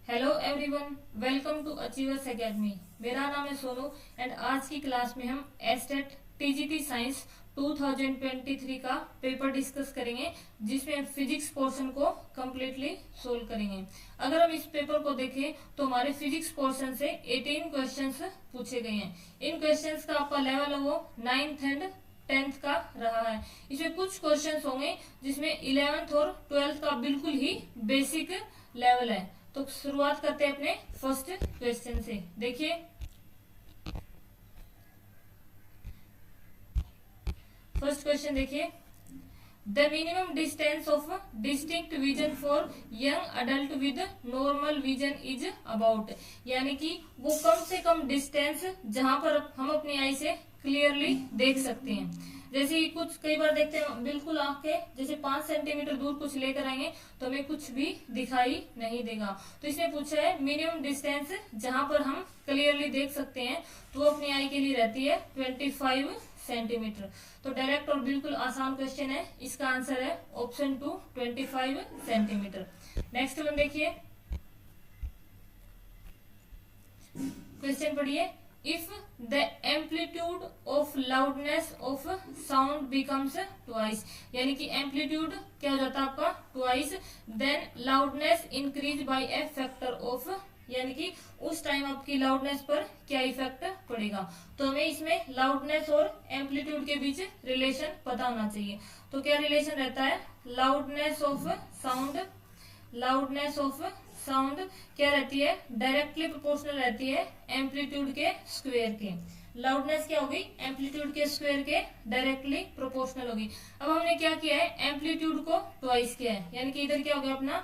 Hello everyone, welcome to Achievers Academy. मेरा नाम है सोनू एंड आज की क्लास में हम एस्टेट टीजीटी साइंस 2023 का पेपर डिस्कस करेंगे, जिसमें फिजिक्स पोर्शन को कम्प्लीटली सोल्व करेंगे। अगर हम इस पेपर को देखें तो हमारे फिजिक्स पोर्शन से 18 क्वेश्चंस पूछे गए हैं। इन क्वेश्चंस का आपका लेवल है वो 9th एंड 10th का रहा है। इसमें कुछ क्वेश्चंस होंगे जिसमें 11th और 12th का बिल्कुल ही बेसिक लेवल है। तो शुरुआत करते हैं अपने फर्स्ट क्वेश्चन से। देखिए, फर्स्ट क्वेश्चन देखिए, the minimum distance of distinct vision for young adult with normal vision is about, यानी कि वो कम से कम डिस्टेंस जहां पर हम अपनी आई से क्लियरली देख सकते हैं। जैसे कुछ कई बार देखते हैं बिल्कुल आंख के जैसे 5 सेंटीमीटर दूर कुछ लेकर आएंगे तो हमें कुछ भी दिखाई नहीं देगा। तो इसने पूछा है मिनिमम डिस्टेंस जहां पर हम क्लियरली देख सकते हैं, तो वो अपनी आई के लिए रहती है 25 सेंटीमीटर। तो डायरेक्ट और बिल्कुल आसान क्वेश्चन है। इसका आंसर है ऑप्शन 2, 25 सेंटीमीटर। नेक्स्ट वन देखिए, क्वेश्चन पढ़िए। If the amplitude of loudness of sound becomes twice, यानी कि एम्पलीट्यूड क्या हो जाता है आपका twice, then loudness increase by a factor of, यानी कि उस टाइम आपकी लाउडनेस पर क्या इफेक्ट पड़ेगा। तो हमें इसमें लाउडनेस और एम्पलीट्यूड के बीच रिलेशन पता होना चाहिए। तो क्या रिलेशन रहता है, loudness of sound, loudness of sound क्या रहती है, डायरेक्टली प्रोपोर्शनल रहती है एम्पलीट्यूड के स्क्वायर के। लाउडनेस क्या होगी, एम्पलीट्यूड के स्क्वायर के डायरेक्टली प्रोपोर्शनल होगी। अब हमने क्या किया है, एम्पलीट्यूड को ट्वाइस किया है, यानी कि इधर क्या हो गया अपना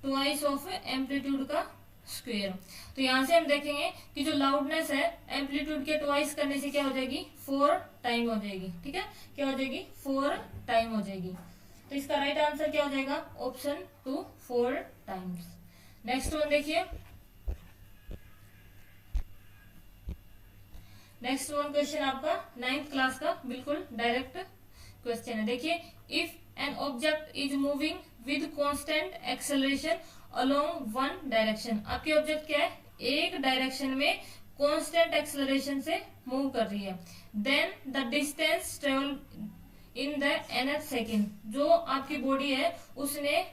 ट्वाइस ऑफ एम्पलीट्यूड का स्क्वायर। तो यहां से हम देखेंगे कि जो लाउडनेस है एम्पलीट्यूड के ट्वाइस करने से क्या हो जाएगी, 4 टाइम हो जाएगी। ठीक है, क्या हो जाएगी, 4 टाइम हो जाएगी। तो इसका राइट आंसर क्या हो जाएगा, ऑप्शन 2, 4 टाइम्स। नेक्स्ट वन देखिए, नेक्स्ट वन क्वेश्चन आपका 9th क्लास का बिल्कुल डायरेक्ट क्वेश्चन है। देखिए, if an object is moving with constant acceleration along one direction, आपकी ऑब्जेक्ट क्या है, एक डायरेक्शन में कांस्टेंट एक्सेलरेशन से मूव कर रही है, then the distance travel in the nth second, जो आपकी बॉडी है उसने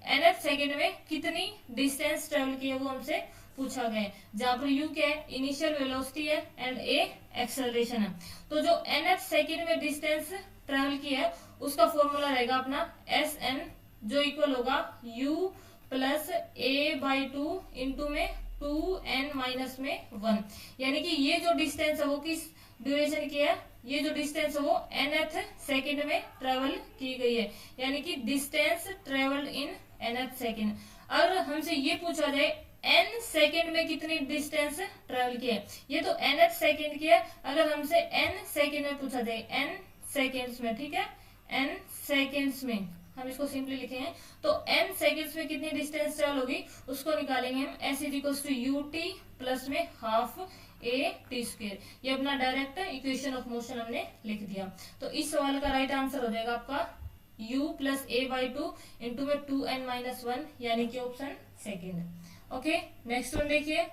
nth सेकेंड में कितनी डिस्टेंस ट्रेवल की है वो हमसे पूछा गया है। जहां पर u क्या है, इनिशियल वेलोसिटी है एंड a एक्सेलरेशन है। तो जो nth सेकेंड में डिस्टेंस ट्रेवल की है उसका फॉर्मूला रहेगा अपना sn, जो इक्वल होगा u प्लस a/2 इंटू में 2n माइनस में 1, यानी कि ये जो डिस्टेंस है वो किस ड्यूरेशन की है, ये जो डिस्टेंस है वो nth सेकेंड में ट्रेवल की गई है, यानी कि distance travelled in nth second. अगर हमसे ये पूछा जाए n सेकेंड में कितनी डिस्टेंस ट्रेवल की है, ये तो nth सेकेंड की है। अगर हमसे n सेकेंड में पूछा जाए, n सेकेंड्स में, ठीक है, n सेकेंड्स में हम इसको सिंपली लिखेंगे, तो n सेकेंड्स में कितनी डिस्टेंस ट्रेवल होगी उसको निकालेंगे हम। s is equal to u t plus में हाफ ए टी स्क्वायर। ये अपना डायरेक्ट इक्वेशन ऑफ मोशन हमने लिख दिया। तो इस सवाल का राइट आंसर हो जाएगा आपका u प्लस a/2 इंटू में 2n माइनस 1, यानी कि option second. Okay, next one देखिए,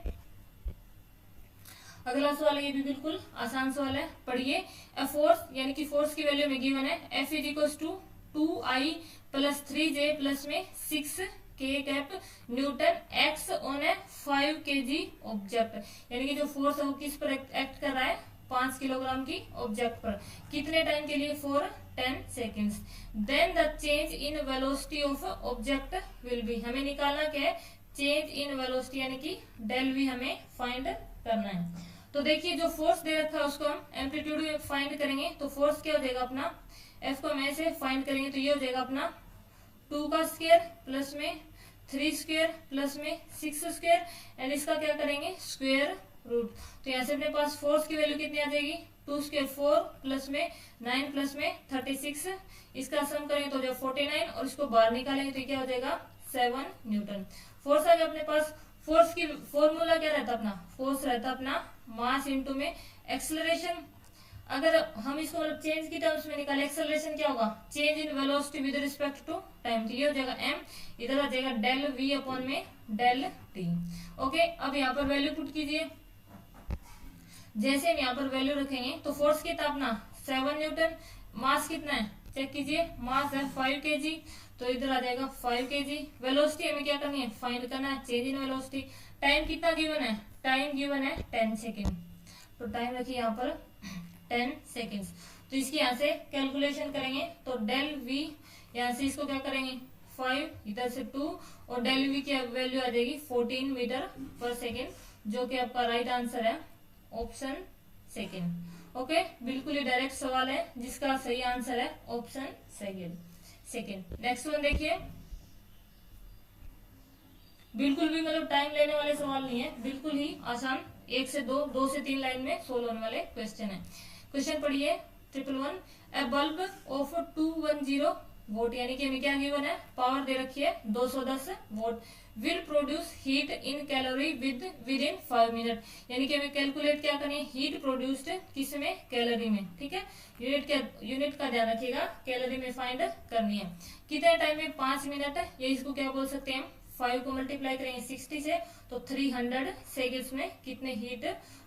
अगला सवाल ये भी बिल्कुल आसान सवाल है, पढ़िए। अ फोर्स, यानी कि फोर्स की वैल्यू में गिवन है F is equal to 2I plus 3J plus में 6 के cap newton acts on a 5 kg object, यानी कि जो फोर्स है वो किस पर एक्ट कर रहा है, 5 किलोग्राम की ऑब्जेक्ट पर, कितने टाइम के लिए, for 10 seconds. Then the change in velocity of object will be, हमें निकालना क्या है, चेंज इन वेलोसिटी, यानी कि डेल वी हमें फाइंड करना है। तो देखिए, जो फोर्स दे रखा है उसको हम एम्पलीट्यूड में फाइंड करेंगे। तो फोर्स क्या हो जाएगा अपना, एफ को हम ऐसे फाइंड करेंगे तो ये हो जाएगा अपना 2 का स्क्वायर प्लस में 3 स्क्वायर प्लस में 6 स्क्वायर एंड इसका क्या करेंगे, स्क्वायर रूट। तो यहाँ से अपने पास फोर्स की वैल्यू कितनी आ जाएगी, 2 स्क्वायर 4 प्लस में 9 प्लस में 36, इसका सम करेंगे तो जो 49 और इसको बाहर निकालेंगे तो क्या हो जाएगा 7 न्यूटन। फोर्स आ गया अपने पास। फोर्स की फॉर्मूला क्या रहता है अपना, फोर्स रहता है अपना मास इंटू में एक्सेलरेशन। अगर हम इसको मतलब चेंज की टर्म्स में निकाले, एक्सेलरेशन क्या होगा, change in velocity with respect to time, तो ये हो जाएगा m, इधर आ जाएगा डेल v अपॉन में डेल t। ओके, अब यहाँ पर वैल्यू पुट कीजिए। जैसे हम यहाँ पर वैल्यू रखेंगे तो फोर्स कितना अपना 7 न्यूटन, मास कितना है चेक कीजिए, मास है 5 kg, तो इधर आ जाएगा 5 kg। वेलोसिटी हमें क्या करनी है, फाइंड करना है, चेंज इन वेलोसिटी। टाइम कितना गिवन है, टाइम गिवन है 10 सेकेंड, तो टाइम रखिए यहाँ पर 10 सेकेंड्स। तो इसकी यहाँ से कैलकुलेशन करेंगे तो डेल वी, यहाँ से इसको क्या करेंगे 5, इधर से 2, और डेल वी की वैल्यू आ जाएगी 14 मीटर पर सेकेंड, जो कि आपका राइट आंसर है ऑप्शन सेकेंड। ओके, बिल्कुल ही डायरेक्ट सवाल है जिसका सही आंसर है ऑप्शन सेकेंड। नेक्स्ट वन देखिए, बिल्कुल भी मतलब टाइम लेने वाले सवाल नहीं है, बिल्कुल ही आसान, 1 से 2, 2 से 3 लाइन में सोल्व होने वाले क्वेश्चन है। क्वेश्चन पढ़िए 111, ए बल्ब ऑफ 210 वोट, यानी कि हमें क्या गिवन है, पावर दे रखी है 210 vote, will produce heat in calorie with in 5 minute, यानी कि हमें कैलकुलेट क्या करनी है, हीट प्रोड्यूस्ड किस में, कैलोरी में। ठीक है, यूनिट का ध्यान रखिएगा, कैलोरी में फाइंड करनी है। कितने टाइम में, 5 मिनट है, ये इसको क्या बोल सकते हैं, 5 को मल्टीप्लाई करेंगे 60 से, तो 300 सेकेंड्स में कितने हीट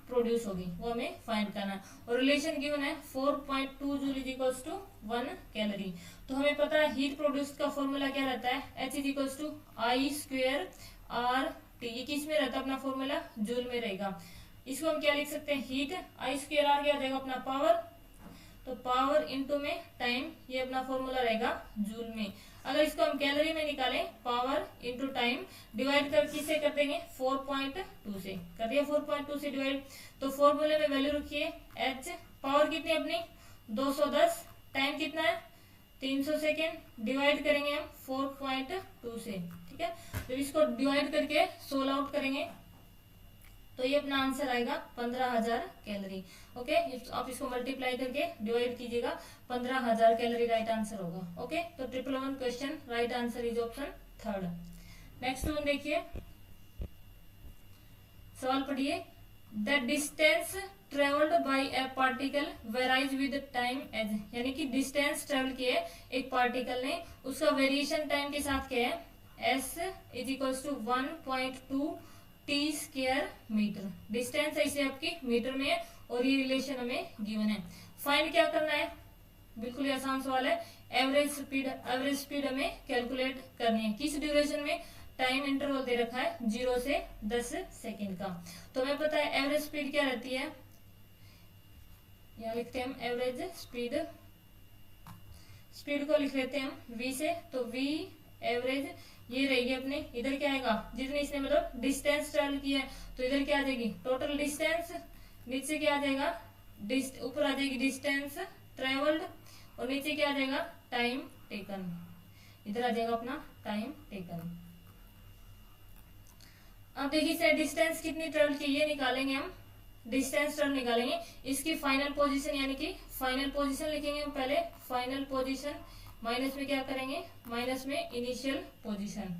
प्रोड्यूस होगी वो हमें फाइंड करना है। और रिलेशन गिवन है 4.2 joule is equals to 1 calorie. तो हमें पता है हीट प्रोड्यूस का फॉर्मूला क्या रहता है, H is equals to I square R T, ये किस में रहता है अपना फॉर्मूला, जूल में रहेगा। इसको हम क्या लिख सकते हैं, हीट आई स्क्वेयर आर क्या जाएगा अपना पावर, तो पावर इंटू में टाइम, ये अपना फॉर्मूला रहेगा जूल में। अगर इसको हम कैलोरी में निकालें, पावर इंटू टाइम डिवाइड कर किससे कर देंगे, 4.2 से कर दिया, 4.2 से डिवाइड, तो फॉर्मूले में वैल्यू रखिए h, पावर कितनी अपनी 210, टाइम कितना है 300 सेकेंड, डिवाइड करेंगे हम 4.2 से। ठीक है, तो इसको डिवाइड करके 16 आउट करेंगे तो ये अपना आंसर आएगा 15,000 कैलोरी। ओके, आप इसको मल्टीप्लाई करके डिवाइड कीजिएगा, 15,000 कैलोरी राइट आंसर होगा। ओके, तो 111 question right answer is option third. Next one देखिए, सवाल पढ़िए, the distance travelled by a particle varies with time as, यानी कि डिस्टेंस ट्रेवल किए एक पार्टिकल ने, उसका वेरिएशन टाइम के साथ क्या है, s is equals to 1.2 t square metre, distance ऐसे आपकी मीटर में है और ये रिलेशन हमें गिवन है। फाइंड क्या करना है, बिल्कुल ही आसान सवाल है, एवरेज स्पीड हमें कैलकुलेट करनी है, किस ड्यूरेशन में, टाइम इंटरवल दे रखा है 0 से 10 सेकेंड का। तो हमें पता है एवरेज स्पीड क्या रहती है, यहाँ लिखते हैं हम एवरेज स्पीड को लिख लेते हैं हम v से, तो v एवरेज ये रहेगी अपने, इधर क्या आएगा, जितने इसने मतलब डिस्टेंस ट्रेवल किया है, तो इधर क्या आ जाएगी टोटल डिस्टेंस, नीचे क्या आ जाएगा, ऊपर आ जाएगी डिस्टेंस ट्रेवल्ड, और नीचे क्या आ जाएगा, टाइम टेकन, इधर आ जाएगा अपना टाइम टेकन। अब देखिए सर डिस्टेंस कितनी ट्रेवल की, ये निकालेंगे हम, डिस्टेंस ट्रेवल निकालेंगे, इसकी फाइनल पोजीशन, यानी कि फाइनल पोजीशन लिखेंगे हम पहले, फाइनल पोजीशन माइनस में क्या करेंगे, माइनस में इनिशियल पोजीशन,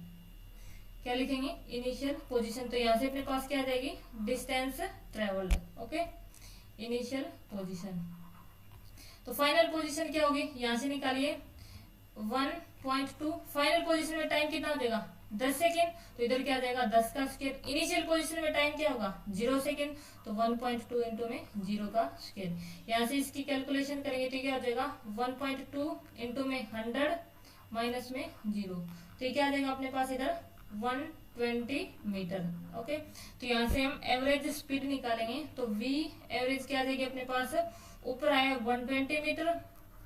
क्या लिखेंगे, इनिशियल पोजीशन, तो यहाँ से अपने पास क्या आ जाएगी, distance travelled. Okay, initial position, तो फाइनल पोजीशन क्या होगी, यहाँ से निकालिए 1.2, फाइनल पोजीशन में टाइम कितना हो जाएगा 10 सेकेंड, तो इधर क्या आ जाएगा 10 का स्क्वायर, इनिशियल पोजीशन में टाइम क्या होगा 0 सेकेंड, तो 1.2 इंटू में 0 का स्क्वायर, यहाँ से इसकी कैलकुलेशन करेंगे तो क्या हो जाएगा 1.2 इंटू में 100 माइनस में 0, तो ये क्या आ जाएगा अपने पास इधर 120 मीटर। ओके, तो यहाँ से हम एवरेज स्पीड निकालेंगे, तो v एवरेज क्या आ जाएगी अपने पास, ऊपर आया 120 मीटर,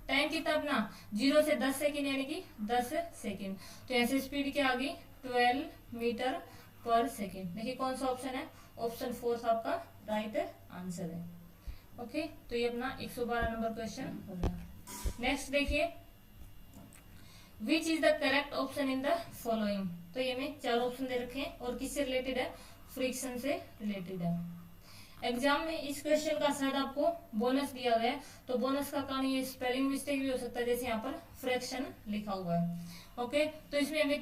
टाइम कितना अपना 0 से 10 सेकेंड, यानी कि 10 सेकेंड, तो ऐसे स्पीड क्या आ गई 12 मीटर पर सेकेंड। देखिए कौन सा ऑप्शन है, ऑप्शन 4 आपका राइट आंसर है। ओके, तो ये अपना 112 नंबर क्वेश्चन हो गया। नेक्स्ट देखिए, which is the correct option in the following, तो ये में 4 ऑप्शन दे रखे हैं और किससे रिलेटेड है, फ्रिक्शन से रिलेटेड है। एग्जाम में इस क्वेश्चन का शायद आपको बोनस दिया गया है, तो बोनस का कारण ये स्पेलिंग मिस्टेक भी हो सकता है, जैसे यहाँ पर फ्रैक्शन लिखा हुआ है। ओके, तो इसमें हमें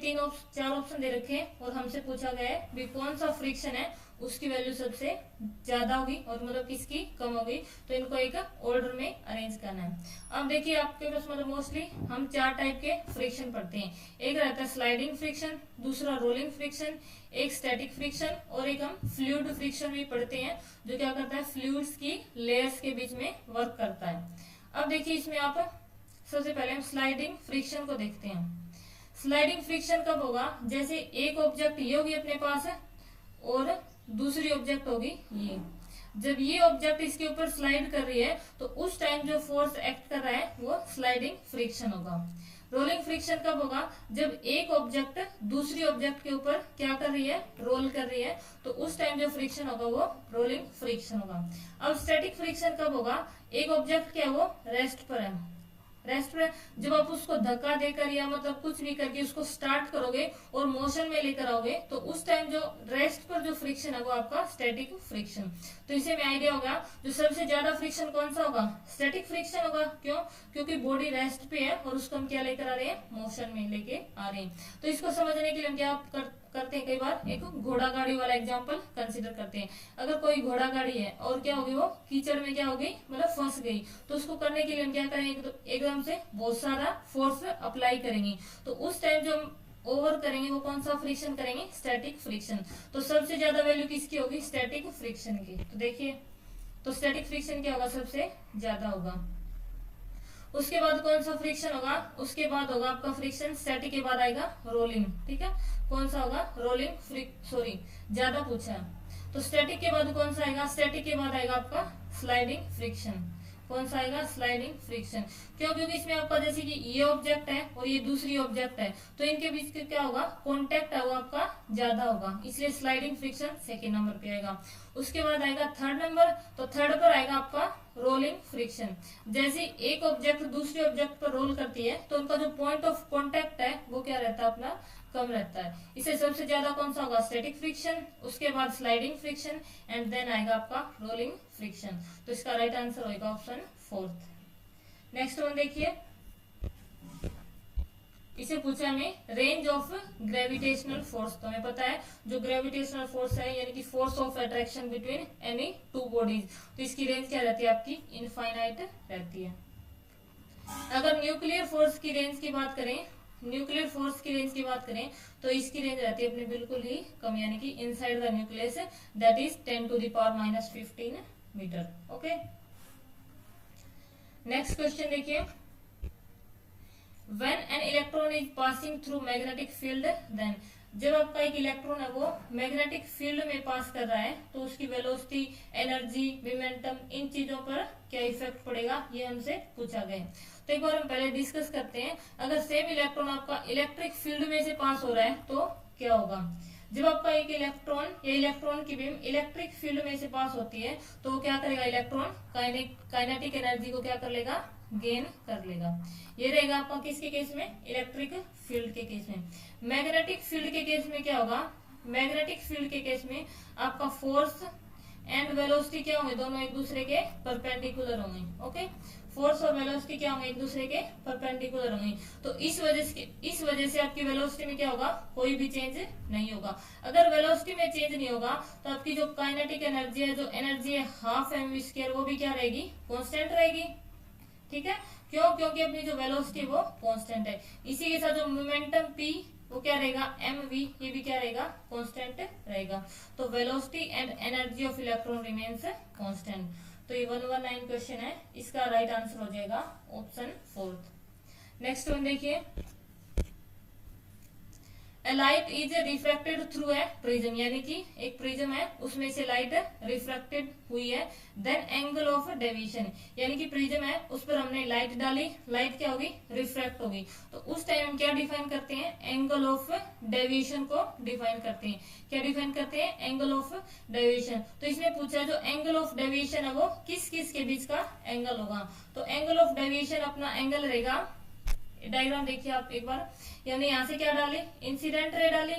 चार ऑप्शन दे रखे हैं और हमसे पूछा गया है भी कौन सा फ्रिक्शन है उसकी वैल्यू सबसे ज्यादा होगी और मतलब किसकी कम होगी, तो इनको एक ऑर्डर में अरेंज करना है। अब देखिए आपके पास मतलब मोस्टली हम चार टाइप के फ्रिक्शन पढ़ते हैं। एक रहता है स्लाइडिंग फ्रिक्शन, दूसरा रोलिंग फ्रिक्शन, एक स्टैटिक फ्रिक्शन और एक हम फ्लूइड फ्रिक्शन भी पढ़ते हैं जो क्या करता है फ्लूइड्स की लेयर्स के बीच में वर्क करता है। अब देखिए इसमें आप सबसे पहले हम स्लाइडिंग फ्रिक्शन को देखते हैं। स्लाइडिंग फ्रिक्शन कब होगा, जैसे एक ऑब्जेक्ट ये होगी अपने पास है और दूसरी ऑब्जेक्ट होगी ये। जब ये ऑब्जेक्ट इसके ऊपर स्लाइड कर रही है तो उस टाइम जो फोर्स एक्ट कर रहा है वो स्लाइडिंग फ्रिक्शन होगा। रोलिंग फ्रिक्शन कब होगा, जब एक ऑब्जेक्ट दूसरी ऑब्जेक्ट के ऊपर क्या कर रही है, रोल कर रही है, तो उस टाइम जो फ्रिक्शन होगा वो रोलिंग फ्रिक्शन होगा। अब स्टैटिक फ्रिक्शन कब होगा, एक ऑब्जेक्ट क्या है वो रेस्ट पर है, रेस्ट पे जब आप उसको धक्का देकर या मतलब कुछ भी करके उसको स्टार्ट करोगे और मोशन में लेकर आओगे तो उस टाइम जो रेस्ट पर जो फ्रिक्शन है वो आपका स्टैटिक फ्रिक्शन। तो इसे में आइडिया होगा जो सबसे ज्यादा फ्रिक्शन कौन सा होगा, स्टैटिक फ्रिक्शन होगा। क्यों, क्योंकि बॉडी रेस्ट पे है और उसको हम क्या लेकर आ रहे हैं, मोशन में लेके आ रहे हैं। तो इसको समझने के लिए हम क्या करते हैं, कई बार एक घोड़ा गाड़ी वाला एग्जांपल कंसीडर करते हैं। अगर कोई घोड़ा गाड़ी है और क्या होगी वो कीचड़ में क्या हो गई, मतलब फंस गई, तो उसको करने के लिए हम क्या करेंगे, एकदम से बहुत सारा फोर्स अप्लाई करेंगे। तो उस टाइम जो हम ओवर करेंगे वो कौन सा फ्रिक्शन करेंगे, स्टैटिक फ्रिक्शन। तो सबसे ज्यादा वैल्यू किसकी होगी, स्टैटिक फ्रिक्शन की। तो देखिए तो स्टैटिक फ्रिक्शन क्या होगा, सबसे ज्यादा होगा। उसके बाद कौन सा फ्रिक्शन होगा, उसके बाद होगा आपका फ्रिक्शन, स्टैटिक के बाद आएगा रोलिंग। ठीक है, कौन सा होगा, रोलिंग सॉरी ज्यादा पूछा है। तो स्टैटिक के बाद कौन सा आएगा, स्टैटिक के बाद आएगा आपका स्लाइडिंग फ्रिक्शन। कौन सा आएगा, स्लाइडिंग फ्रिक्शन। क्यों, क्योंकि इसमें आपका जैसे कि ये ऑब्जेक्ट है और ये दूसरी ऑब्जेक्ट है तो इनके बीच का क्या होगा, कॉन्टेक्ट है वो आपका ज्यादा होगा, इसलिए स्लाइडिंग फ्रिक्शन सेकेंड नंबर पे आएगा। उसके बाद आएगा थर्ड नंबर, तो थर्ड पर आएगा आपका रोलिंग फ्रिक्शन। जैसे एक ऑब्जेक्ट दूसरे ऑब्जेक्ट पर रोल करती है तो उनका जो पॉइंट ऑफ कॉन्टेक्ट है वो क्या रहता है, अपना कम रहता है। इसे सबसे ज्यादा कौन सा होगा, स्टैटिक फ्रिक्शन, उसके बाद स्लाइडिंग फ्रिक्शन एंड देन आएगा आपका रोलिंग फ्रिक्शन। तो इसका राइट आंसर होगा ऑप्शन फोर्थ। नेक्स्ट वन देखिए, इसे पूछा हमें रेंज ऑफ ग्रेविटेशनल फोर्स। तो हमें पता है जो ग्रेविटेशनल फोर्स है यानी कि force of attraction between any two bodies, तो इसकी रेंज क्या रहती है आपकी, इनफाइनाइट रहती है। अगर न्यूक्लियर फोर्स की रेंज की बात करें, न्यूक्लियर फोर्स की रेंज की बात करें तो इसकी रेंज रहती है अपनी बिल्कुल ही कम, यानी कि inside the nucleus that is 10⁻⁻15 metre. Okay, next question देखिए, when an electron is passing through magnetic field then, जब आपका एक इलेक्ट्रॉन है वो मैग्नेटिक फील्ड में पास कर रहा है तो उसकी वेलोसिटी, एनर्जी, मोमेंटम, इन चीजों पर क्या इफेक्ट पड़ेगा, ये हमसे पूछा गया। तो एक बार हम पहले डिस्कस करते हैं, अगर सेम इलेक्ट्रॉन आपका इलेक्ट्रिक फील्ड में से पास हो रहा है तो क्या होगा। जब आपका एक इलेक्ट्रॉन या इलेक्ट्रॉन की बीम इलेक्ट्रिक फील्ड में से पास होती है तो वो क्या करेगा, इलेक्ट्रॉन काइनेटिक एनर्जी को क्या कर लेगा, गेन कर लेगा। ये रहेगा आपका किसके केस में, इलेक्ट्रिक फील्ड के केस में। मैग्नेटिक फील्ड के केस में क्या होगा, मैग्नेटिक फील्ड के केस में आपका फोर्स एंड वेलोसिटी क्या होंगे, दोनों एक दूसरे के परपेंडिकुलर होंगे। ओके, फोर्स और वेलोसिटी क्या होंगे, एक दूसरे के परपेंडिकुलर होंगे। तो इस वजह से आपकी वेलोसिटी में क्या होगा, कोई भी चेंज नहीं होगा। अगर वेलोसिटी में चेंज नहीं होगा तो आपकी जो काइनेटिक एनर्जी है, जो एनर्जी है हाफ mv², वो भी क्या रहेगी, कांस्टेंट रहेगी। ठीक है, क्यों, क्योंकि अपनी जो वेलोसिटी वो कांस्टेंट है। इसी के साथ जो मोमेंटम p वो क्या रहेगा, mv, ये भी क्या रहेगा, कांस्टेंट रहेगा। तो velocity and energy of electron remains constant. तो ये 119 क्वेश्चन है, इसका राइट आंसर हो जाएगा ऑप्शन फोर्थ। नेक्स्ट वन देखिए, A light is refracted through a prism, यानी कि एक प्रिज्म है उसमें से लाइट रिफ्रैक्टेड हुई है। देन एंगल ऑफ डेविएशन, यानी कि प्रिज्म है उस पर हमने लाइट डाली, लाइट क्या होगी, रिफ्रैक्ट होगी। तो उस टाइम हम क्या डिफाइन करते हैं, एंगल ऑफ डेविएशन को डिफाइन करते हैं। क्या डिफाइन करते हैं, एंगल ऑफ डेविएशन। तो इसमें पूछा जो एंगल ऑफ डेविएशन है वो किस किस के बीच का एंगल होगा। तो एंगल ऑफ डेविएशन अपना एंगल रहेगा, डायग्राम देखिए आप एक बार, हमने यहाँ से क्या डाली, इंसिडेंट रे डाली,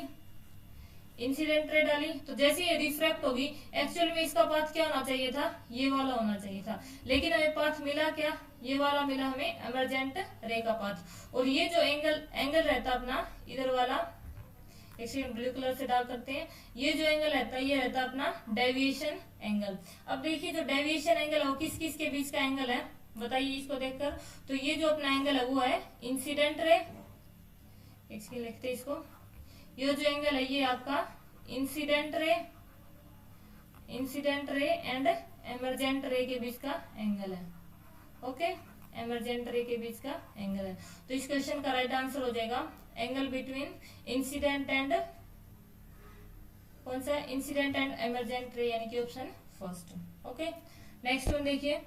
इंसिडेंट रे डाली, तो जैसे ये रिफ्रैक्ट होगी, एक्चुअल में इसका पाथ क्या होना चाहिए था, ये वाला होना चाहिए था, लेकिन हमें पाथ मिला क्या, ये वाला मिला हमें, एमरजेंट रे का पाथ। और ये जो एंगल रहता अपना इधर वाला, एक ब्लू कलर से डाल करते हैं, ये जो एंगल रहता है ये रहता है अपना डेविएशन एंगल। अब देखिए जो डेविएशन एंगल है वो किस किस के बीच का एंगल है, बताइए इसको देखकर। तो ये जो अपना एंगल है वो है इंसिडेंट रे, एक लिखते हैं इसको, ये जो एंगल है ये आपका इंसिडेंट रे एंड एमरजेंट रे के बीच का एंगल है। ओके, एमरजेंट रे के बीच का एंगल है। तो इस क्वेश्चन का राइट आंसर हो जाएगा एंगल बिटवीन इंसिडेंट एंड, कौन सा, इंसिडेंट एंड एमरजेंट रे, यानी कि option first. Okay, next one देखिए,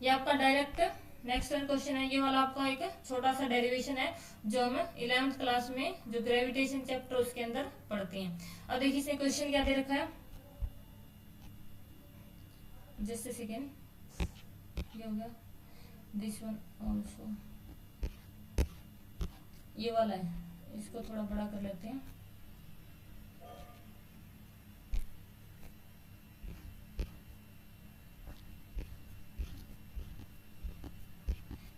ये आपका डायरेक्ट नेक्स्ट वन क्वेश्चन है। ये वाला आपका एक छोटा सा डेरिवेशन है जो हम 11th क्लास में जो ग्रेविटेशन चैप्टर उसके अंदर पढ़ते हैं। अब देखिए इसमें क्वेश्चन क्या दे रखा है, जस्ट अ सेकेंड, ये हो गया, दिस वन ऑल्सो, ये वाला है, इसको थोड़ा बड़ा कर लेते हैं।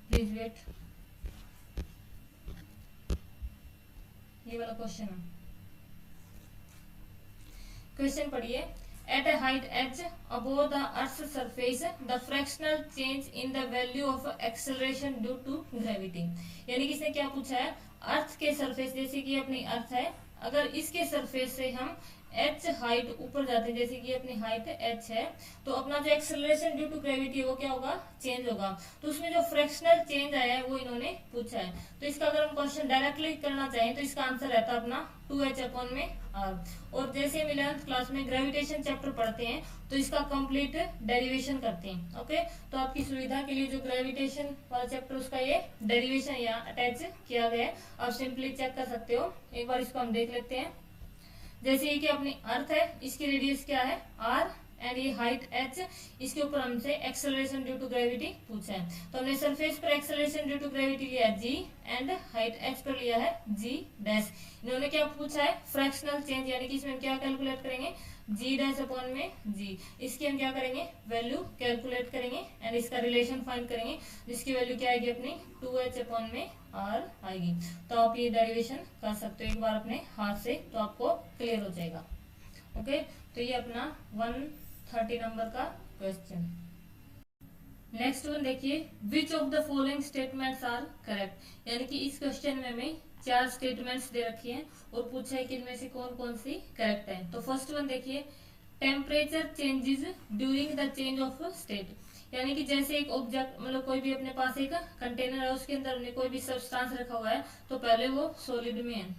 प्लीज वेट, ये वाला क्वेश्चन है। क्वेश्चन पढ़िए, at a height h above the earth's surface the fractional change in the value of acceleration due to gravity। यानी कि इसने क्या पूछा है, अर्थ के सरफेस, जैसे कि अपनी अर्थ है, अगर इसके सरफेस से हम h हाइट ऊपर जाते हैं, जैसे कि अपनी हाइट h है, तो अपना जो एक्सेलरेशन ड्यू टू ग्रेविटी है वो क्या होगा, चेंज होगा। तो उसमें जो फ्रैक्शनल चेंज आया है वो इन्होंने पूछा है। तो इसका अगर हम क्वेश्चन डायरेक्टली करना चाहें तो इसका आंसर रहता है अपना 2h में r। और जैसे हम 11th क्लास में ग्रेविटेशन चैप्टर पढ़ते हैं तो इसका कंप्लीट डेरिवेशन करते हैं। ओके, तो आपकी सुविधा के लिए जो ग्रेविटेशन वाला चैप्टर उसका ये डेरिवेशन यहाँ अटैच किया गया है, आप सिंपली चेक कर सकते हो। एक बार इसको हम देख लेते हैं। जैसे ये कि अपनी अर्थ है, इसकी रेडियस क्या है r एंड ये हाइट h, इसके ऊपर हमसे एक्सेलरेशन ड्यू टू ग्रेविटी पूछा है। तो हमने सरफेस पर एक्सेलरेशन ड्यू टू ग्रेविटी लिया है g एंड हाइट h पर लिया है g डैश। इन्होंने क्या पूछा है, फ्रैक्शनल चेंज, यानी कि इसमें हम क्या कैलकुलेट करेंगे, g डैश अपॉन में g, इसकी हम क्या करेंगे, वैल्यू कैलकुलेट करेंगे एंड इसका रिलेशन फाइंड करेंगे, जिसकी वैल्यू क्या आएगी अपनी 2h अपॉन में r आएगी। तो आप ये डेरिवेशन कर सकते हो एक बार अपने हाथ से, तो आपको क्लियर हो जाएगा। ओके, तो ये अपना 130 नंबर का क्वेश्चन। नेक्स्ट वन देखिए, which of the following statements are correct, यानी कि इस क्वेश्चन में हमें 4 स्टेटमेंट्स दे रखी हैं और पूछा है कि इनमें से कौन कौन सी करेक्ट है। तो फर्स्ट वन देखिए, temperature changes during the change of state, यानी कि जैसे एक ऑब्जेक्ट, मतलब कोई भी अपने पास एक कंटेनर है, उसके अंदर हमने कोई भी सब्सटेंस रखा हुआ है, तो पहले वो सॉलिड में है,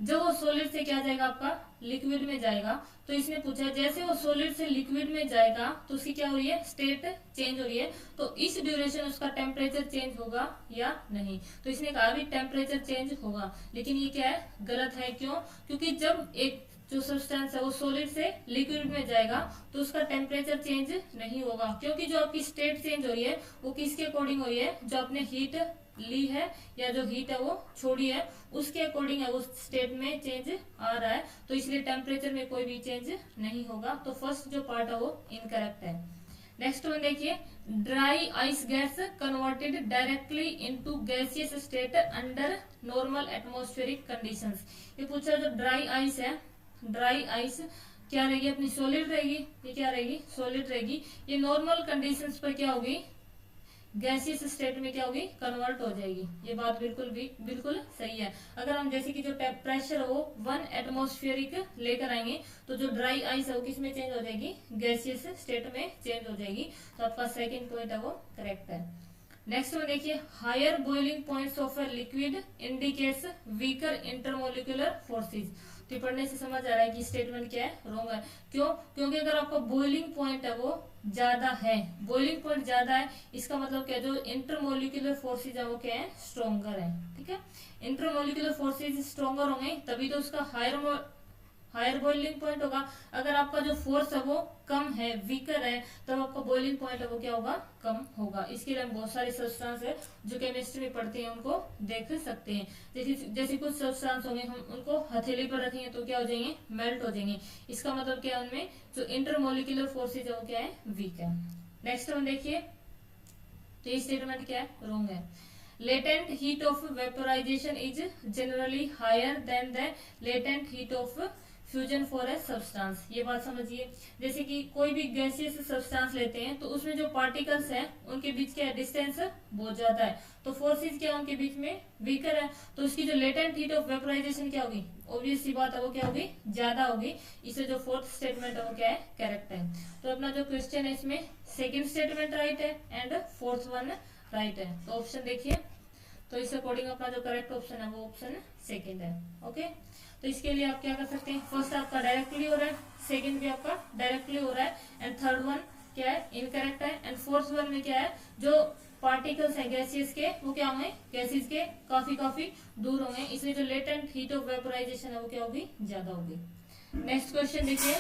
जब वो सॉलिड से क्या जाएगा आपका लिक्विड में जाएगा। तो इसने पूछा जैसे वो सॉलिड से लिक्विड में जाएगा तो उसकी क्या हो रही है, स्टेट चेंज हो रही है, तो इस ड्यूरेशन उसका टेम्परेचर चेंज होगा या नहीं। तो इसने कहा भी टेम्परेचर चेंज होगा, लेकिन ये क्या है, गलत है। क्यों, क्योंकि जब एक जो सब्सटेंस है वो सॉलिड से लिक्विड में जाएगा तो उसका टेम्परेचर चेंज नहीं होगा, क्योंकि जो आपकी स्टेट चेंज हो रही है वो किसके अकॉर्डिंग हो रही है, जो आपने हीट ली है या जो हीट है वो छोड़ी है उसके अकॉर्डिंग है, वो स्टेट में चेंज आ रहा है, तो इसलिए टेम्परेचर में कोई भी चेंज नहीं होगा। तो फर्स्ट जो पार्ट है वो इनकरेक्ट है। नेक्स्ट वन देखिए, dry ice gas converted directly into gaseous state under normal atmospheric conditions. ये पूछा जो ड्राई आइस है, ड्राई आइस क्या रहेगी, अपनी सॉलिड रहेगी, ये क्या रहेगी, सॉलिड रहेगी। ये नॉर्मल कंडीशंस पर क्या होगी, गैसियस स्टेट में क्या होगी, कन्वर्ट हो जाएगी। ये बात बिल्कुल सही है। अगर हम जैसे कि जो प्रेशर हो 1 एटमॉस्फेरिक लेकर आएंगे तो जो ड्राई आइस है वो किस में चेंज हो जाएगी, गैसियस स्टेट में चेंज हो जाएगी। तो आपका सेकंड पॉइंट है वो करेक्ट है। नेक्स्ट में देखिए, higher boiling points of a liquid indicates weaker intermolecular forces. तो पढ़ने से समझ आ रहा है कि स्टेटमेंट क्या है, रॉन्ग है। क्यों, क्योंकि अगर आपका बॉइलिंग पॉइंट है वो ज्यादा है, बॉइलिंग पॉइंट ज्यादा है, इसका मतलब क्या, जो इंटरमोलिकुलर फोर्सेज है वो क्या है, स्ट्रॉन्गर है। ठीक है, इंटरमोलिकुलर फोर्सेज स्ट्रॉन्गर होंगे तभी तो उसका हायर बॉइलिंग पॉइंट होगा। अगर आपका जो फोर्स है वो कम है, वीकर है, तब आपका बॉइलिंग पॉइंट है वो क्या होगा, कम होगा। इसके लिए हम बहुत सारे सब्सटेंस है जो केमिस्ट्री में पढ़ते हैं उनको देख सकते हैं। जैसे कुछ सब्सटेंस होंगे, हम उनको हथेली पर रखेंगे तो क्या हो जाएंगे, मेल्ट हो जाएंगे। इसका मतलब क्या है, उनमें जो इंटरमोलिकुलर फोर्सेज है वो क्या है, वीक है। नेक्स्ट वन देखिए, तो ये स्टेटमेंट क्या है, रॉन्ग है। Latent heat of vaporisation is generally higher than the latent heat of fusion for a substance. ये बात समझिए, जैसे कि कोई भी गैसियस सब्सटेंस लेते हैं तो उसमें जो पार्टिकल्स हैं उनके बीच क्या डिस्टेंस बहुत ज्यादा है, तो फोर्सेज क्या उनके बीच में वीकर है, तो उसकी जो लेटेंट हीट ऑफ वेपोराइजेशन क्या होगी, ऑब्वियस सी बात है वो क्या होगी, ज्यादा होगी। इससे जो फोर्थ स्टेटमेंट है वो क्या है, करेक्ट है। तो अपना जो क्वेश्चन है इसमें सेकेंड स्टेटमेंट राइट है एंड फोर्थ वन राइट है। तो ऑप्शन देखिए, तो इस अकॉर्डिंग अपना जो करेक्ट ऑप्शन है वो ऑप्शन सेकंड है। ओके, तो इसके लिए आप क्या कर सकते हैं, फर्स्ट आपका डायरेक्टली हो रहा है, सेकंड भी आपका डायरेक्टली हो रहा है, एंड थर्ड वन क्या है, इनकरेक्ट है, एंड फोर्थ वन में क्या है, जो पार्टिकल्स है गैसेस के वो क्या होंगे, गैसेस के काफी दूर होंगे, इसलिए जो लेटेंट हीट ऑफ वेपोराइजेशन है वो क्या होगी, ज्यादा होगी। नेक्स्ट क्वेश्चन देखिए,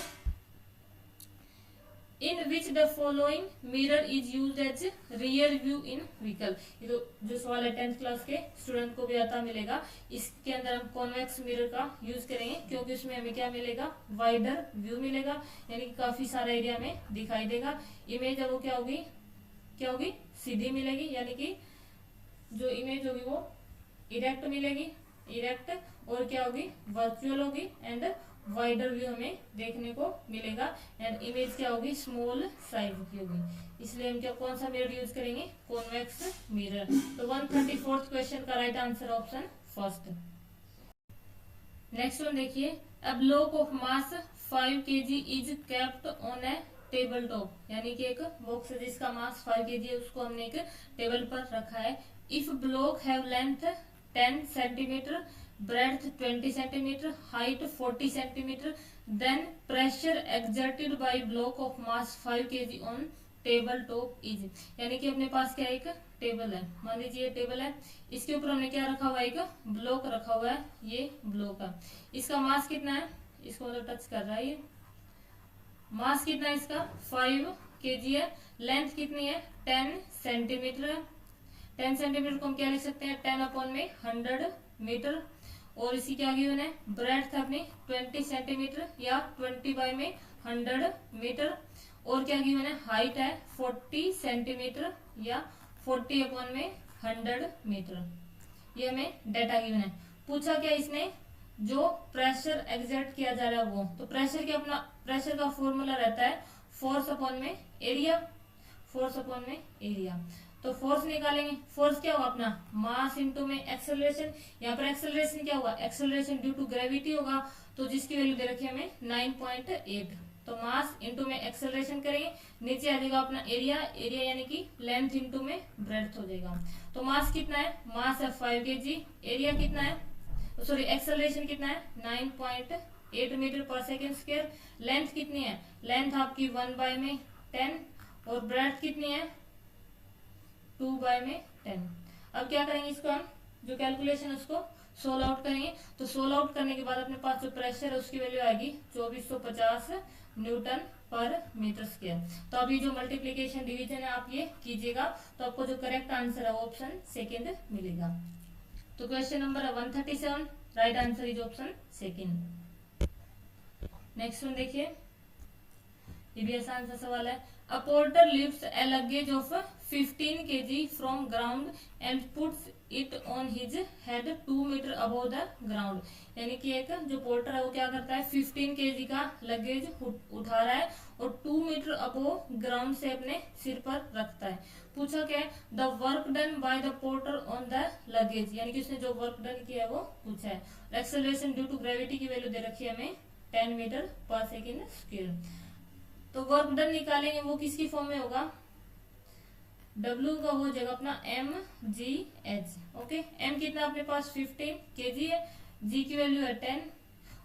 in which the following mirror is use as rear view in vehicle. ये तो जो सवाल है 10th क्लास के स्टूडेंट को भी आता मिलेगा। इसके अंदर हम कॉन्वेक्स मिरर का यूज करेंगे क्योंकि उसमें हमें क्या मिलेगा, वाइडर व्यू मिलेगा, यानी कि काफी सारा एरिया में दिखाई देगा। इमेज है वो क्या होगी, सीधी मिलेगी, यानी कि जो इमेज होगी वो इरेक्ट मिलेगी, इरेक्ट, और क्या होगी, वर्चुअल होगी, एंड वाइडर व्यू हमें देखने को मिलेगा, एंड इमेज क्या होगी, स्मॉल साइज की होगी। इसलिए हम क्या कौन सा मिरर यूज करेंगे, कॉन्वेक्स मिरर। तो 134th क्वेश्चन का right answer option first. Next one देखिए, a block of mass 5 kg is kept on a table top, यानी कि एक बॉक्स है जिसका मास 5 kg है, उसको हमने एक टेबल पर रखा है। If block have length 10 centimetre, breadth 20 centimeter, height 40 centimeter, then pressure exerted by block of mass 5 kg on table top is, यानी कि अपने पास क्या एक टेबल है, मान लीजिए टेबल है, इसके ऊपर हमने क्या रखा हुआ है, एक ब्लॉक रखा हुआ है, ये ब्लॉक है, इसका मास कितना है, इसको मतलब टच कर रहा है, ये मास कितना है इसका 5 kg है, लेंथ कितनी है 10 सेंटीमीटर है, 10 सेंटीमीटर को हम क्या लिख सकते हैं, 10/100 मीटर, और इसी के आगे है ब्रेड्थ अपनी 20 सेंटीमीटर या 20/100 मीटर, और क्या गिवन है, हाइट है 40 सेंटीमीटर या 40/100 मीटर। ये हमें डेटा गिवन है। पूछा क्या इसने, जो प्रेशर एग्जर्ट किया जा रहा है वो, तो प्रेशर के अपना प्रेशर का फॉर्मूला रहता है फोर्स अपॉन में एरिया, फोर्स अपॉन में एरिया। तो फोर्स निकालेंगे, फोर्स क्या होगा अपना मास इनटू में एक्सेलरेशन, यहाँ पर एक्सेलरेशन क्या होगा, एक्सेलरेशन ड्यू टू ग्रेविटी होगा, तो जिसकी वैल्यू दे रखी है हमें 9.8, तो मास इनटू में एक्सेलरेशन करेंगे, नीचे आ जाएगा अपना एरिया, एरिया यानी कि लेंथ इनटू में ब्रेड्थ हो जाएगा। तो मास कितना है, मास है 5 kg, एरिया कितना है, सॉरी एक्सेलरेशन कितना है 9.8 मीटर पर सेकेंड स्क्वायर, लेंथ कितनी है, लेंथ आपकी 1/10, और ब्रेड्थ कितनी है 2/10। अब क्या करेंगे, इसको हम जो कैलकुलेशन है उसको सोल्व आउट करेंगे, तो सोल्व आउट करने के बाद अपने पास जो प्रेशर है उसकी वैल्यू आएगी 2450 न्यूटन पर मीटर स्क्वायर। तो अभी जो मल्टीप्लीकेशन डिवीजन है आप ये कीजिएगा, तो आपको जो करेक्ट आंसर है वो ऑप्शन सेकेंड मिलेगा। तो question number 137, right answer is option second. Next one देखिए, ये भी आसान सा सवाल है। A porter lifts a luggage of 15 kg from ground and puts it on his head 2 metre above the ground, यानी कि एक जो पोर्टर है वो क्या करता है 15 kg का लगेज उठा रहा है और 2 मीटर अबव ग्राउंड से अपने सिर पर रखता है। पूछा क्या है, the work done by the porter on the luggage, यानी कि उसने जो वर्क डन किया है वो पूछा है। एक्सेलरेशन ड्यू टू ग्रेविटी की वैल्यू दे रखी है हमें 10 मीटर पर सेकेंड स्क्वायर। तो वर्क डन निकालेंगे वो किसकी फॉर्म में होगा, W का हो जाएगा अपना mgh। ओके, m कितना अपने पास 15 kg है, g की वैल्यू है 10,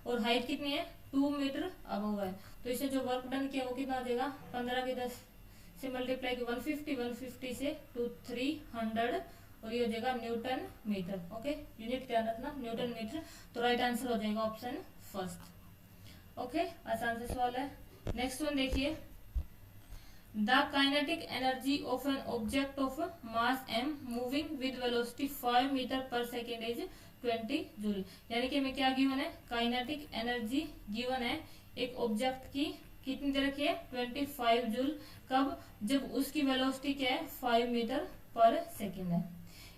और हाइट कितनी है 2 मीटर अबव है, तो इसे जो वर्क डन किया वो कितना हो जाएगा 15 के 10 से मल्टीप्लाई 150 से 300, और ये हो जाएगा न्यूटन मीटर। ओके, यूनिट ध्यान रखना न्यूटन मीटर। तो राइट आंसर हो जाएगा ऑप्शन फर्स्ट। आंसर सवाल है। नेक्स्ट वन देखिए, the kinetic energy of an object of mass m moving with velocity 5 metre पर सेकेंड इज 20 जूल। यानी कि हमें क्या गिवन है, काइनेटिक एनर्जी गिवन है एक ऑब्जेक्ट की, कितनी दे रखी है 25 जूल। कब, जब उसकी वेलोसिटी क्या है 5 मीटर पर सेकेंड है।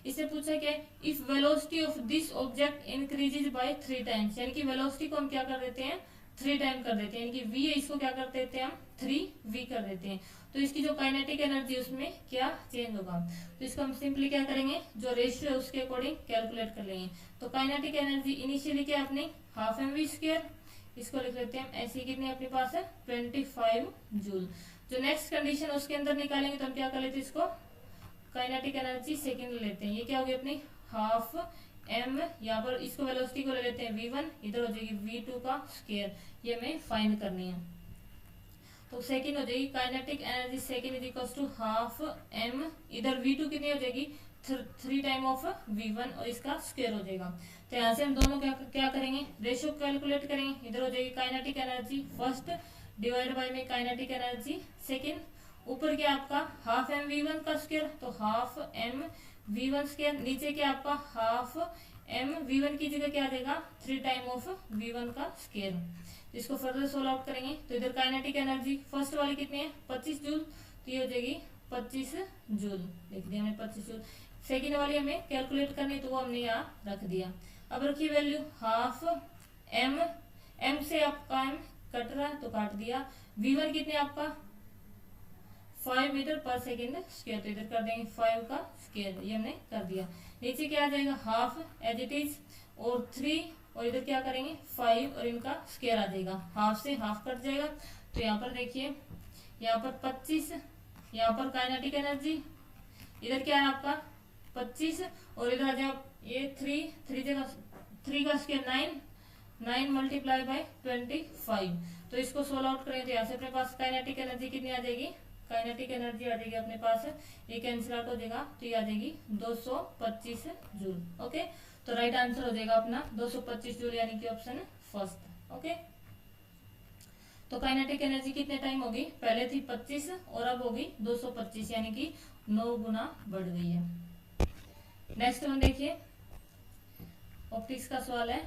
इससे पूछा क्या है, if velocity of this object increases by 3 times, यानी कि वेलोसिटी को हम क्या कर देते हैं 3 टाइम कर देते हैं, यानी कि v है इसको क्या कर देते हैं हम 3v कर देते हैं। तो इसकी जो काइनेटिक एनर्जी उसमें क्या चेंज होगा, तो इसको हम सिंपली क्या करेंगे, जो रेशियो है उसके अकॉर्डिंग कैलकुलेट कर लेंगे। तो काइनेटिक एनर्जी इनिशियली क्या अपनी हाफ mv², इसको लिख लेते हैं ऐसी, कितनी अपने पास है 25 जूल। जो नेक्स्ट कंडीशन उसके अंदर निकालेंगे तो हम क्या कर लेते हैं, इसको काइनेटिक एनर्जी सेकेंड लेते हैं। ये क्या होगी अपनी हाफ m, यहाँ पर इसको वेलोसिटी को ले लेते हैं v1, इधर हो जाएगी v2 का स्क्वायर, ये हमें फाइंड करनी है। तो सेकेंड हो जाएगी kinetic energy second is equal to half m, इधर v2 कितनी हो जाएगी 3 टाइम ऑफ v1 और इसका स्क्वायर हो जाएगा। तो यहाँ से हम दोनों क्या करेंगे, रेशियो कैलकुलेट करेंगे। इधर हो जाएगी kinetic energy first divide by में काइनेटिक एनर्जी सेकेंड, ऊपर क्या आपका हाफ m v1 का स्क्वायर, तो हाफ m v1 स्क्वायर, नीचे क्या आपका हाफ m v1 की जगह क्या आ जाएगा 3 टाइम ऑफ v1 का स्क्वायर। इसको फर्दर सोल्व आउट करेंगे तो इधर काइनेटिक एनर्जी फर्स्ट वाली कितनी है 25 जूल, तो ये हो जाएगी 25 जूल, लिख दिया हमने 25 जूल। सेकेंड वाली हमें कैलकुलेट करनी तो वो हमने यहाँ रख दिया। अब रखिए वैल्यू हाफ m से आपका m कट रहा है तो काट दिया, v1 कितने आपका 5 मीटर पर सेकेंड स्क्वायर, तो इधर कर देंगे 5 का स्क्वायर, ये हमने कर दिया। नीचे क्या आ जाएगा हाफ एज इट इज और 3, और इधर क्या करेंगे 5 और इनका स्क्वायर आ जाएगा, हाफ से हाफ कट जाएगा। तो यहाँ पर देखिए, यहाँ पर 25, यहाँ पर काइनेटिक एनर्जी, इधर क्या है आपका 25 और इधर आ जाए ये 3 जगह 3 का स्क्वायर 9 मल्टीप्लाई बाय 25। तो इसको सोल्व आउट करें तो यहाँ से अपने पास काइनेटिक एनर्जी कितनी आ जाएगी, काइनेटिक एनर्जी आ जाएगी अपने पास, ये कैंसिल आउट हो जाएगा तो ये आ जाएगी 225 जूल। ओके, तो राइट आंसर हो जाएगा अपना 225 जूल, यानी कि ऑप्शन फर्स्ट। ओके, तो काइनेटिक एनर्जी कितने टाइम होगी, पहले थी 25 और अब होगी 225, यानी कि 9 गुना बढ़ गई है। नेक्स्ट वन देखिए, ऑप्टिक्स का सवाल है,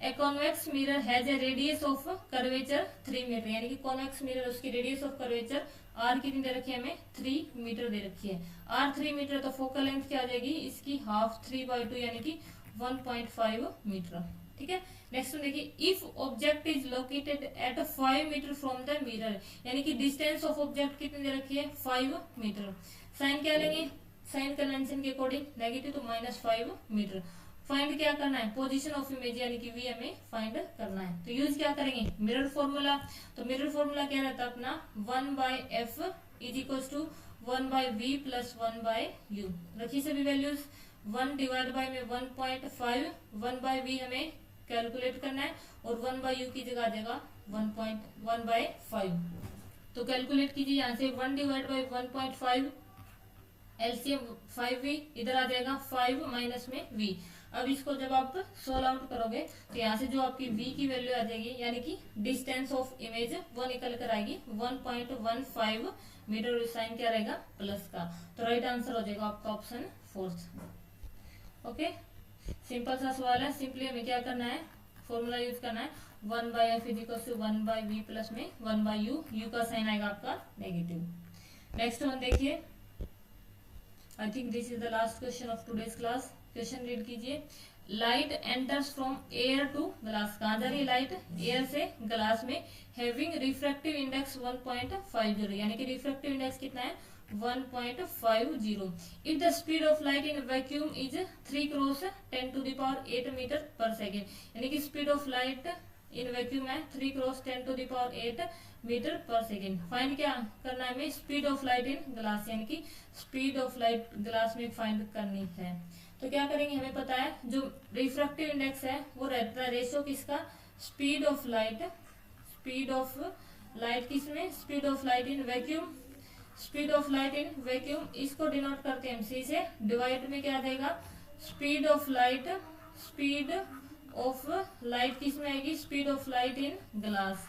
a convex mirror has a radius of curvature 3 metre, यानी कि कॉन्वेक्स मिरर उसकी रेडियस ऑफ कर्वेचर r कितनी दे रखी है हमें 3 मीटर दे रखी है। r 3 मीटर, तो फोकल लेंथ क्या आ जाएगी इसकी हाफ 3/2, यानी कि 1.5 मीटर। ठीक है, नेक्स्ट वन देखिए, if object is located at 5 metre from the mirror, यानी कि डिस्टेंस ऑफ ऑब्जेक्ट कितनी दे रखी है 5 मीटर। साइन क्या लेंगे, साइन कन्वेंशन के अकॉर्डिंग नेगेटिव, तो -5 मीटर। फाइंड क्या करना है, पोजीशन ऑफ इमेज, यानी कि v हमें फाइंड करना है। तो यूज क्या करेंगे मिरर फॉर्मूला, तो मिरर फॉर्मूला क्या रहता है अपना 1/f is equal to 1/v plus 1/u। रखी सभी वैल्यूज, 1 डिवाइड बाय में 1.5, 1/v हमें कैलकुलेट करना है और 1/u की जगह आ जाएगा 1/5। तो कैलकुलेट कीजिए यहाँ से 1 डिवाइड बाय 1.5 एलसीएम 5v, इधर आ जाएगा 5 माइनस में v। अब इसको जब आप सोल्व आउट करोगे तो यहाँ से जो आपकी v की वैल्यू आ जाएगी, यानी कि डिस्टेंस ऑफ इमेज वो निकल कर आएगी 1.15 मीटर, और साइन क्या रहेगा प्लस का। तो राइट आंसर हो जाएगा आपका ऑप्शन फोर्थ। ओके, सिंपल सा सवाल है, सिंपली हमें क्या करना है फॉर्मूला यूज करना है 1/f is equal to 1/v plus में 1/u, u का साइन आएगा आपका नेगेटिव। नेक्स्ट वन देखिए, I think this is the last question of today's class. Question read कीजिए, light enters from air to glass, कहाँ जा रही है लाइट एयर से ग्लास में, हैविंग रिफ्रैक्टिव इंडेक्स 1.50, यानी कि रिफ्रैक्टिव इंडेक्स कितना है 1.50। If the speed of light in vacuum is 3 cross 10⁸ metre पर सेकेंड, यानी कि speed of light in vacuum है 3 क्रॉस 10⁸ मीटर पर सेकेंड। फाइंड क्या करना है हमें, speed of light in glass, यानी कि स्पीड ऑफ लाइट ग्लास में फाइंड करनी है। तो क्या करेंगे, हमें पता है जो रिफ्रैक्टिव इंडेक्स है वो रहता है रेशियो किसका, स्पीड ऑफ लाइट किसमें, speed of light in vacuum, speed of light in vacuum, इसको डिनोट करते हैं हम सी से, डिवाइड में क्या आ जाएगा स्पीड ऑफ लाइट किसमें आएगी, speed of light in glass,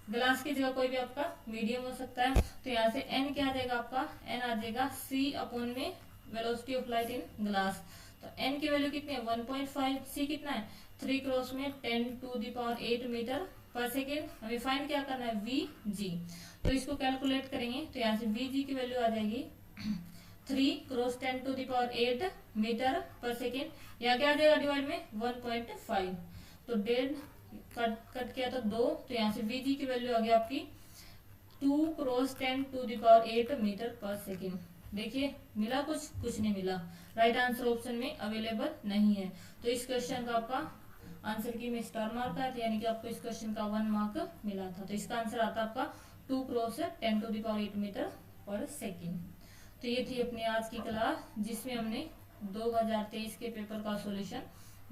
glass की जगह कोई भी आपका मीडियम हो सकता है। तो यहाँ से n क्या आ जाएगा आपका, n आ जाएगा c अपॉन में velocity of light in glass. तो n की वैल्यू कितनी है 1.5, c कितना है 3 क्रॉस में 10⁸ मीटर पर सेकेंड। हमें फाइंड क्या करना है vg। तो इसको कैलकुलेट करेंगे तो यहाँ से vg की वैल्यू आ जाएगी 3 क्रॉस 10⁸ मीटर पर सेकेंड। यहाँ क्या आ जाएगा डिवाइड में 1.5, तो 1.5 कट किया तो 2, तो यहाँ से vg की वैल्यू आ गई आपकी 2 क्रॉस 10⁸ मीटर पर सेकेंड। देखिए मिला कुछ नहीं मिला, राइट आंसर ऑप्शन में अवेलेबल नहीं है। तो इस क्वेश्चन का आपका आंसर की में स्टार मार्क आया था, यानी कि आपको इस क्वेश्चन का 1 मार्क मिला था। तो इसका आंसर आता आपका 2 क्रॉस 10⁸ मीटर पर सेकेंड। तो ये थी अपनी आज की क्लास, जिसमें हमने 2023 के पेपर का सॉल्यूशन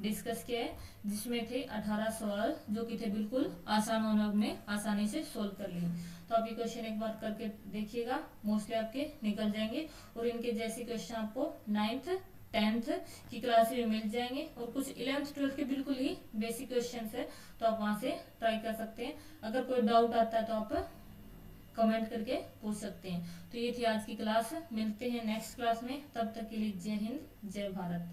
डिस्कस किया है, जिसमें थे 18 सवाल जो कि थे बिल्कुल आसान, होने हमने आसानी से सोल्व कर लिए। तो आप ये क्वेश्चन एक बार करके देखिएगा, मोस्टली आपके निकल जाएंगे। और इनके जैसे क्वेश्चन आपको 9th 10th की क्लास में मिल जाएंगे, और कुछ 11th 12th के बिल्कुल ही बेसिक क्वेश्चन है, तो आप वहां से ट्राई कर सकते हैं। अगर कोई डाउट आता है तो आप कमेंट करके पूछ सकते हैं। तो ये थी आज की क्लास, मिलते हैं नेक्स्ट क्लास में, तब तक के लिए जय हिंद जय भारत।